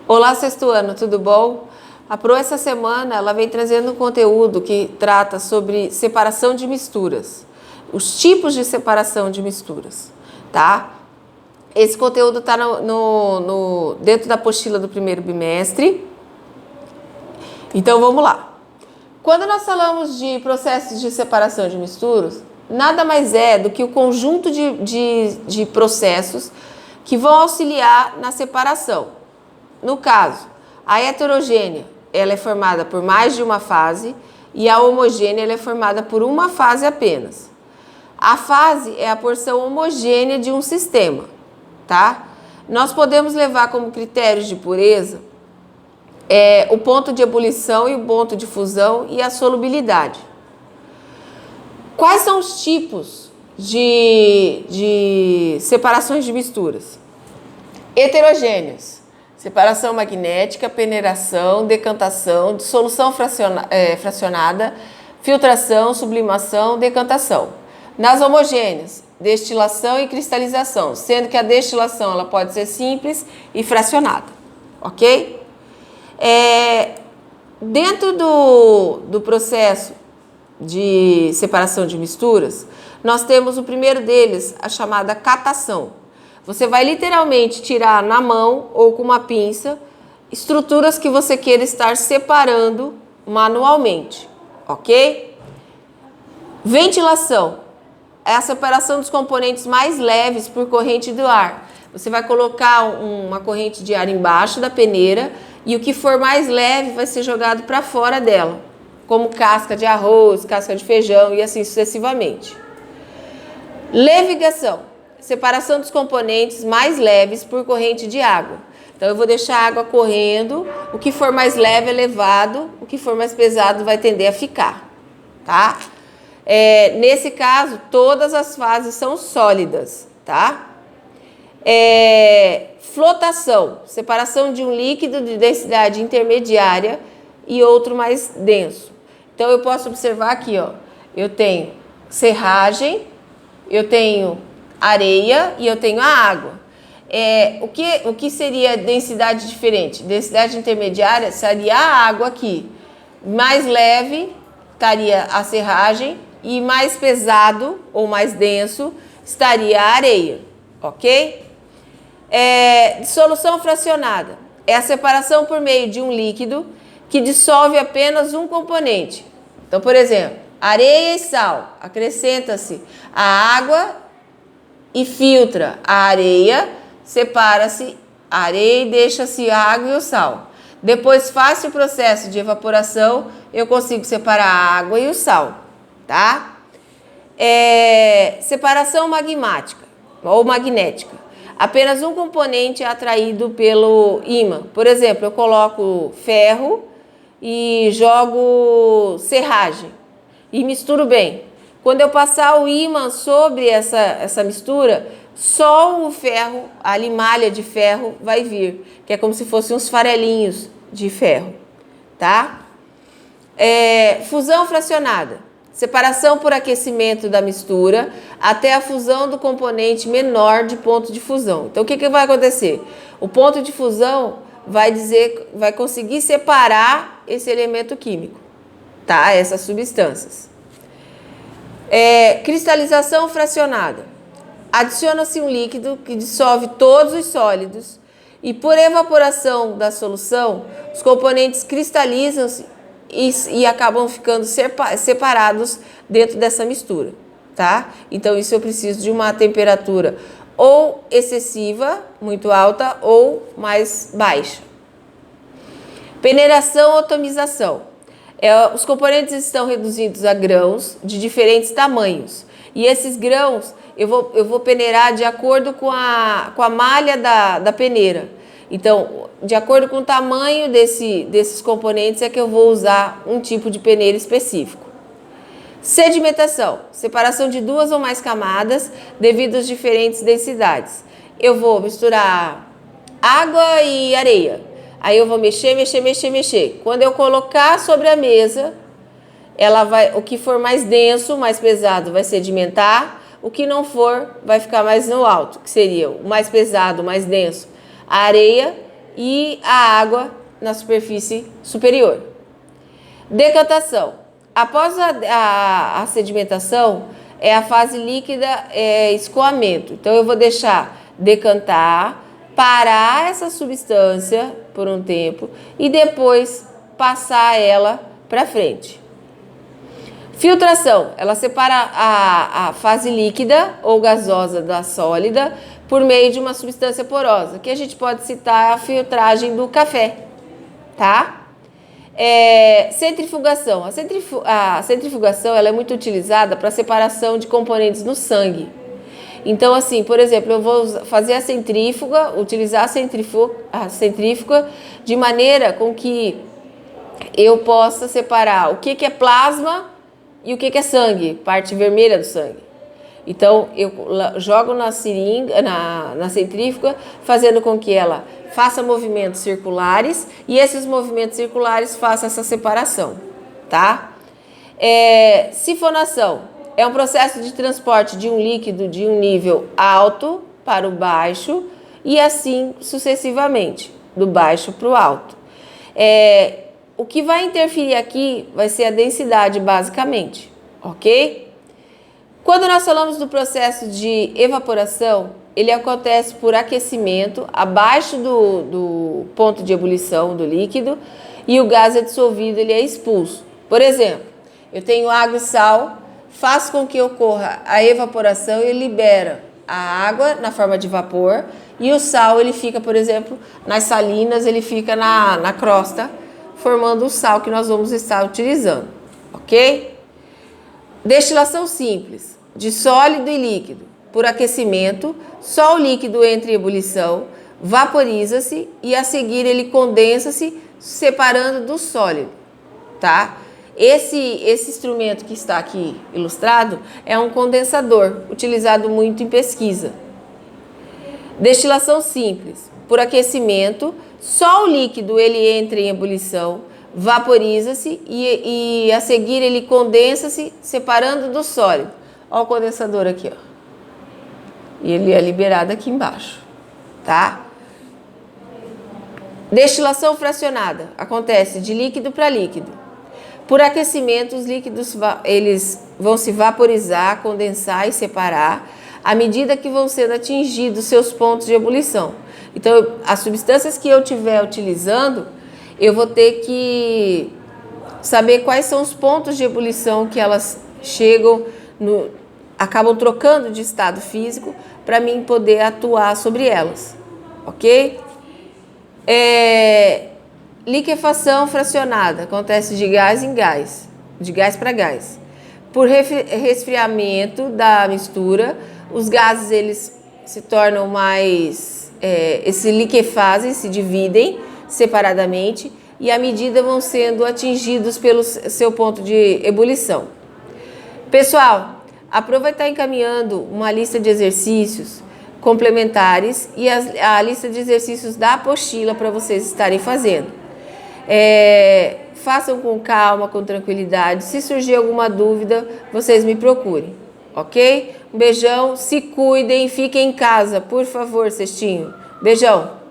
Olá, sexto ano, tudo bom? A Pro, essa semana, ela vem trazendo um conteúdo que trata sobre separação de misturas, os tipos de separação de misturas, tá? Esse conteúdo está dentro da apostila do primeiro bimestre. Então, vamos lá. Quando nós falamos de processos de separação de misturas, nada mais é do que o conjunto de processos que vão auxiliar na separação. No caso, a heterogênea, ela é formada por mais de uma fase e a homogênea, ela é formada por uma fase apenas. A fase é a porção homogênea de um sistema, tá? Nós podemos levar como critérios de pureza o ponto de ebulição e o ponto de fusão e a solubilidade. Quais são os tipos de separações de misturas? Heterogêneas. Separação magnética, peneiração, decantação, dissolução fracionada, filtração, sublimação, decantação. Nas homogêneas, destilação e cristalização, sendo que a destilação ela pode ser simples e fracionada, ok? Dentro do processo de separação de misturas, nós temos o primeiro deles, a chamada catação. Você vai literalmente tirar na mão ou com uma pinça estruturas que você queira estar separando manualmente, ok? Ventilação é a separação dos componentes mais leves por corrente do ar. Você vai colocar uma corrente de ar embaixo da peneira e o que for mais leve vai ser jogado para fora dela, como casca de arroz, casca de feijão e assim sucessivamente. Levigação. Separação dos componentes mais leves por corrente de água. Então, eu vou deixar a água correndo, o que for mais leve é levado, o que for mais pesado vai tender a ficar, tá? Nesse caso, todas as fases são sólidas, tá? Flotação, separação de um líquido de densidade intermediária e outro mais denso. Então, eu posso observar aqui, ó, eu tenho serragem, eu tenho areia e eu tenho a água. O que seria densidade diferente? Densidade intermediária seria a água aqui. Mais leve estaria a serragem e mais pesado ou mais denso estaria a areia, ok? Dissolução fracionada é a separação por meio de um líquido que dissolve apenas um componente. Então, por exemplo, areia e sal, acrescenta-se a água e filtra a areia, separa-se a areia e deixa-se a água e o sal. Depois faz o processo de evaporação, eu consigo separar a água e o sal, tá? Separação magmática ou magnética. Apenas um componente é atraído pelo ímã. Por exemplo, eu coloco ferro e jogo serragem e misturo bem. Quando eu passar o ímã sobre essa mistura, só o ferro, a limalha de ferro vai vir, que é como se fossem uns farelinhos de ferro, tá? Fusão fracionada, separação por aquecimento da mistura até a fusão do componente menor de ponto de fusão. Então, o que vai acontecer? O ponto de fusão vai conseguir separar esse elemento químico, tá? Essas substâncias. Cristalização fracionada. Adiciona-se um líquido que dissolve todos os sólidos e por evaporação da solução, os componentes cristalizam-se e acabam ficando separados dentro dessa mistura, tá? Então, isso eu preciso de uma temperatura ou excessiva, muito alta, ou mais baixa. Peneiração ou atomização. Os componentes estão reduzidos a grãos de diferentes tamanhos. E esses grãos eu vou peneirar de acordo com a malha da peneira. Então, de acordo com o tamanho desses componentes é que eu vou usar um tipo de peneira específico. Sedimentação, separação de duas ou mais camadas devido às diferentes densidades. Eu vou misturar água e areia. Aí eu vou mexer. Quando eu colocar sobre a mesa, o que for mais denso, mais pesado, vai sedimentar. O que não for, vai ficar mais no alto, que seria o mais pesado, mais denso, a areia, e a água na superfície superior. Decantação. Após a sedimentação, é a fase líquida, escoamento. Então, eu vou deixar decantar, parar essa substância por um tempo e depois passar ela para frente. Filtração. Ela separa a fase líquida ou gasosa da sólida por meio de uma substância porosa, que a gente pode citar a filtragem do café, tá? Centrifugação. A centrifugação ela é muito utilizada para separação de componentes no sangue. Então, assim, por exemplo, eu vou fazer a centrífuga, utilizar a centrífuga de maneira com que eu possa separar o que é plasma e o que é sangue, parte vermelha do sangue. Então, eu jogo na seringa, na centrífuga, fazendo com que ela faça movimentos circulares e esses movimentos circulares façam essa separação, tá? Sifonação é um processo de transporte de um líquido de um nível alto para o baixo e assim sucessivamente, do baixo para o alto. O que vai interferir aqui vai ser a densidade, basicamente, ok? Quando nós falamos do processo de evaporação, ele acontece por aquecimento abaixo do ponto de ebulição do líquido e o gás é dissolvido, ele é expulso. Por exemplo, eu tenho água e sal, faço com que ocorra a evaporação e libera a água na forma de vapor e o sal ele fica, por exemplo, nas salinas, ele fica na crosta, formando o sal que nós vamos estar utilizando, ok? Destilação simples, de sólido e líquido. Por aquecimento, só o líquido entra em ebulição, vaporiza-se e a seguir ele condensa-se, separando do sólido, tá? Esse instrumento que está aqui ilustrado é um condensador, utilizado muito em pesquisa. Destilação simples. Por aquecimento, só o líquido ele entra em ebulição, vaporiza-se e a seguir ele condensa-se, separando do sólido. Olha o condensador aqui, ó. E ele é liberado aqui embaixo, tá? Destilação fracionada. Acontece de líquido para líquido. Por aquecimento, os líquidos eles vão se vaporizar, condensar e separar à medida que vão sendo atingidos seus pontos de ebulição. Então, as substâncias que eu estiver utilizando, eu vou ter que saber quais são os pontos de ebulição que elas chegam, acabam trocando de estado físico para mim poder atuar sobre elas, ok? Liquefação fracionada, acontece de gás em gás, de gás para gás. Por resfriamento da mistura, os gases eles se tornam mais, se liquefazem, se dividem separadamente e à medida vão sendo atingidos pelo seu ponto de ebulição. Pessoal, a Pro vai estar encaminhando uma lista de exercícios complementares e a lista de exercícios da apostila para vocês estarem fazendo. Façam com calma, com tranquilidade. Se surgir alguma dúvida, vocês me procurem, ok? Um beijão, se cuidem, fiquem em casa, por favor, cestinho. Beijão!